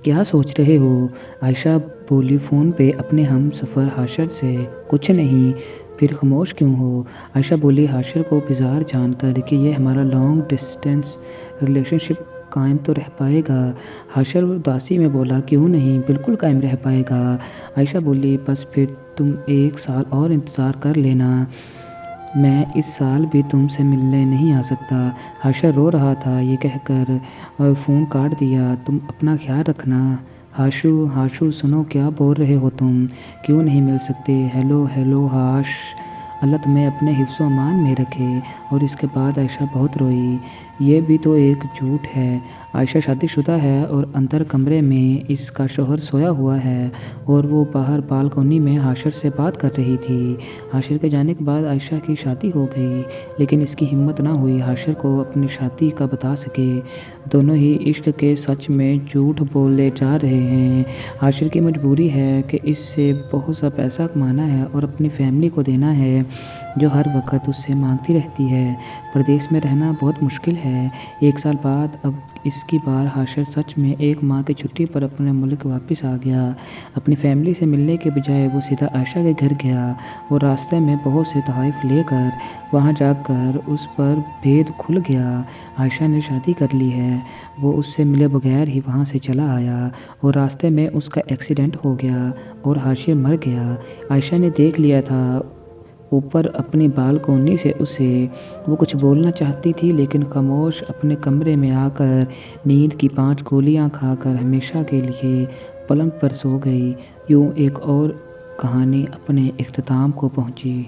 کیا سوچ رہے ہو؟ عائشہ بولی فون پہ اپنے ہم سفر حاشر سے۔ کچھ نہیں، پھر خاموش کیوں ہو؟ عائشہ بولی حاشر کو بیزار جان کر کہ یہ ہمارا لانگ ڈسٹینس ریلیشن شپ قائم تو رہ پائے گا۔ حاشر اداسی میں بولا کیوں نہیں، بالکل قائم رہ پائے گا۔ عائشہ بولی بس پھر تم 1 سال اور انتظار کر لینا، میں اس سال بھی تم سے ملنے نہیں آ سکتا۔ حاشر رو رہا تھا، یہ کہہ کر فون کاٹ دیا۔ تم اپنا خیال رکھنا۔ ہاشو سنو، کیا بول رہے ہو تم؟ کیوں نہیں مل سکتے؟ ہیلو ہاش، اللہ تمہیں اپنے حفظ و امان میں رکھے۔ اور اس کے بعد عائشہ بہت روئی۔ یہ بھی تو ایک جھوٹ ہے، عائشہ شادی شدہ ہے اور اندر کمرے میں اس کا شوہر سویا ہوا ہے اور وہ باہر بالکونی میں حاشر سے بات کر رہی تھی۔ حاشر کے جانے کے بعد عائشہ کی شادی ہو گئی، لیکن اس کی ہمت نہ ہوئی حاشر کو اپنی شادی کا بتا سکے۔ دونوں ہی عشق کے سچ میں جھوٹ بولے جا رہے ہیں۔ حاشر کی مجبوری ہے کہ اس سے بہت سا پیسہ کمانا ہے اور اپنی فیملی کو دینا ہے جو ہر وقت اس سے مانگتی رہتی ہے۔ پردیس میں رہنا بہت مشکل ہے۔ 1 سال بعد اب اس کی بار حاشر سچ میں 1 ماہ کی چھٹی پر اپنے ملک واپس آ گیا۔ اپنی فیملی سے ملنے کے بجائے وہ سیدھا عائشہ کے گھر گیا اور راستے میں بہت سے تحائف لے کر وہاں جا کر اس پر بھید کھل گیا۔ عائشہ نے شادی کر لی ہے۔ وہ اس سے ملے بغیر ہی وہاں سے چلا آیا اور راستے میں اس کا ایکسیڈنٹ ہو گیا اور حاشر مر گیا۔ عائشہ نے دیکھ لیا تھا اوپر اپنی بالکونی سے اسے۔ وہ کچھ بولنا چاہتی تھی لیکن خاموش اپنے کمرے میں آ کر نیند کی 5 گولیاں کھا کر ہمیشہ کے لیے پلنگ پر سو گئی۔ یوں ایک اور کہانی اپنے اختتام کو پہنچی۔